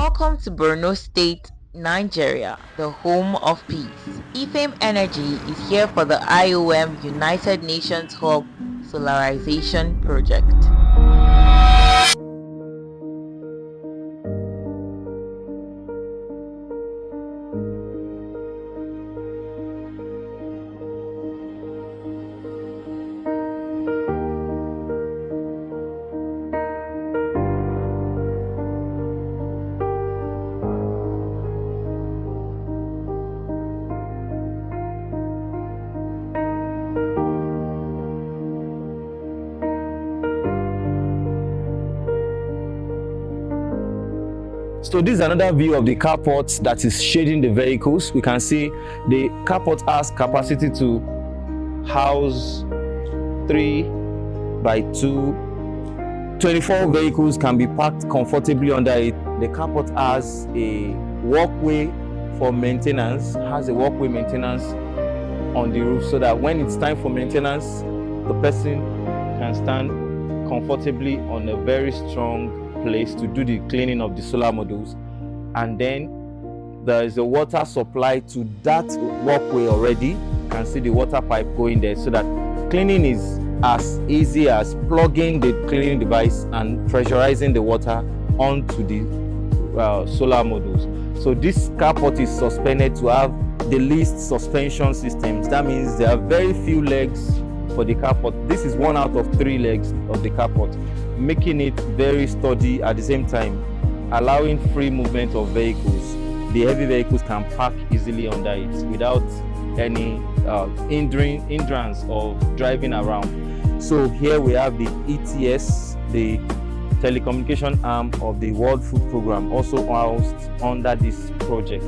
Welcome to Borno State, Nigeria, the home of peace. e-Phaim Energy is here for the IOM United Nations Hub Solarization Project. So this is another view of the carport that is shading the vehicles. We can see the carport has capacity to house 3 by 2. 24 vehicles can be parked comfortably under it. The carport has a walkway for maintenance, on the roof, so that when it's time for maintenance, the person can stand comfortably on a very strong place to do the cleaning of the solar modules. And then there is a water supply to that walkway already. You can see the water pipe going there, so that cleaning is as easy as plugging the cleaning device and pressurizing the water onto the solar modules. So this carport is suspended to have the least suspension systems. That means there are very few legs for the carport. This is 1 out of 3 legs of the carport, making it very sturdy at the same time, allowing free movement of vehicles. The heavy vehicles can park easily under it without any hindrance of driving around. So here we have the ETS, the telecommunication arm of the World Food Programme, also housed under this project.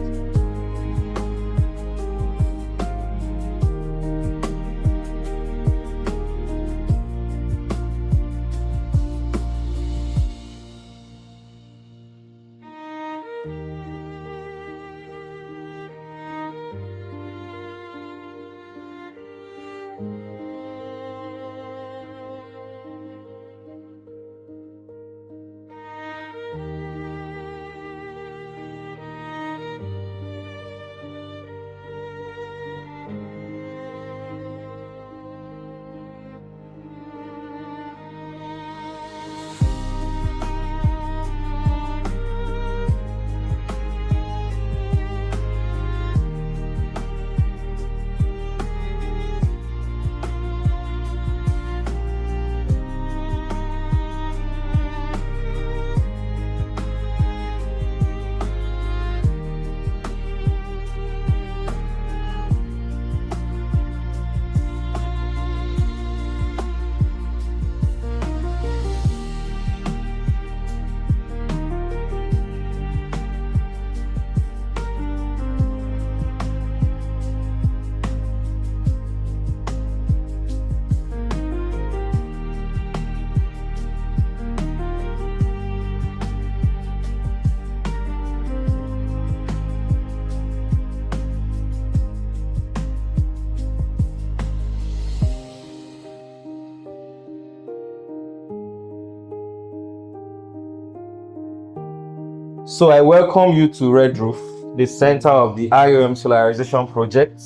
So I welcome you to Red Roof, the center of the IOM Solarization Project.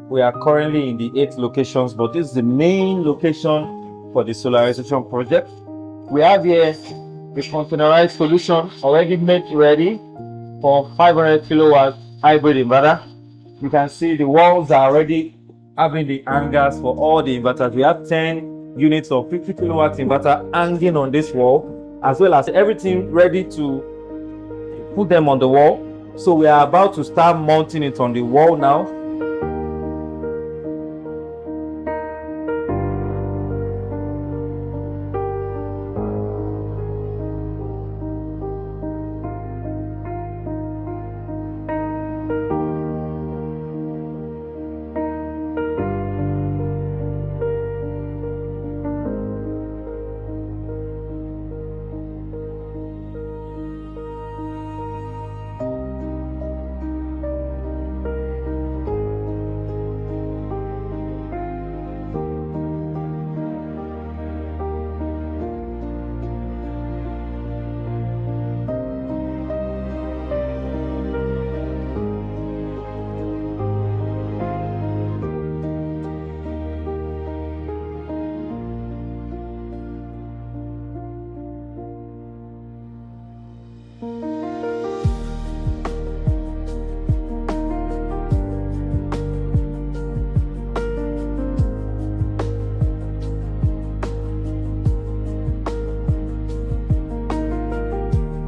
We are currently in the 8 locations, but this is the main location for the Solarization Project. We have here a containerized solution already made ready for 500 kilowatt hybrid inverter. You can see the walls are already having the hangers for all the inverters. We have 10 units of 50 kilowatt inverter hanging on this wall, as well as everything ready to put them on the wall. So we are about to start mounting it on the wall now.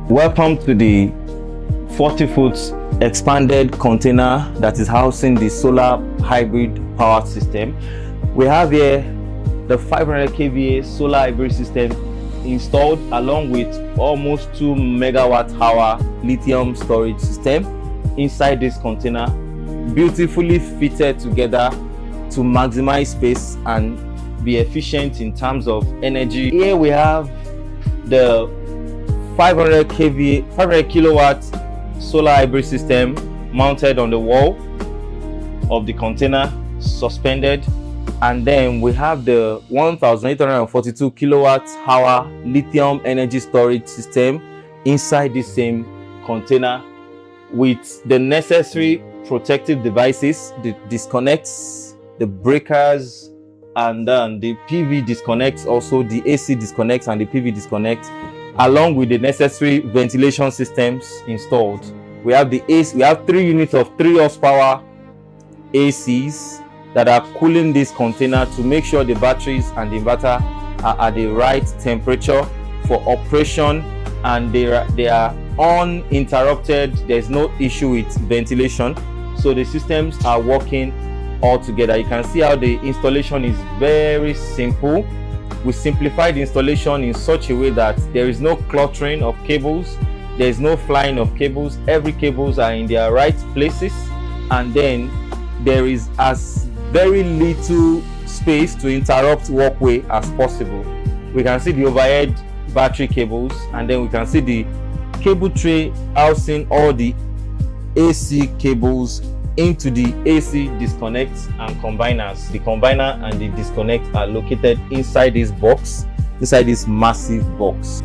Welcome to the 40-foot expanded container that is housing the solar hybrid power system. We have here the 500 kVA solar hybrid system installed along with almost 2 megawatt-hour lithium storage system inside this container, beautifully fitted together to maximize space and be efficient in terms of energy. Here we have the 500 kilowatt solar hybrid system mounted on the wall of the container, suspended, and then we have the 1842 kilowatt hour lithium energy storage system inside the same container with the necessary protective devices, the disconnects, the breakers, and then the PV disconnects, also the AC disconnects and the PV disconnects, along with the necessary ventilation systems installed. We have the AC, we have 3 units of 3 horsepower ACs that are cooling this container to make sure the batteries and the inverter are at the right temperature for operation, and they are uninterrupted. There's no issue with ventilation, so the systems are working all together. You can see how the installation is very simple. We simplified the installation in such a way that there is no cluttering of cables, there is no flying of cables. Every cables are in their right places, and then there is as very little space to interrupt walkway as possible. We can see the overhead battery cables, and then we can see the cable tray housing all the AC cables into the AC disconnects and combiners. The combiner and the disconnect are located inside this box, inside this massive box.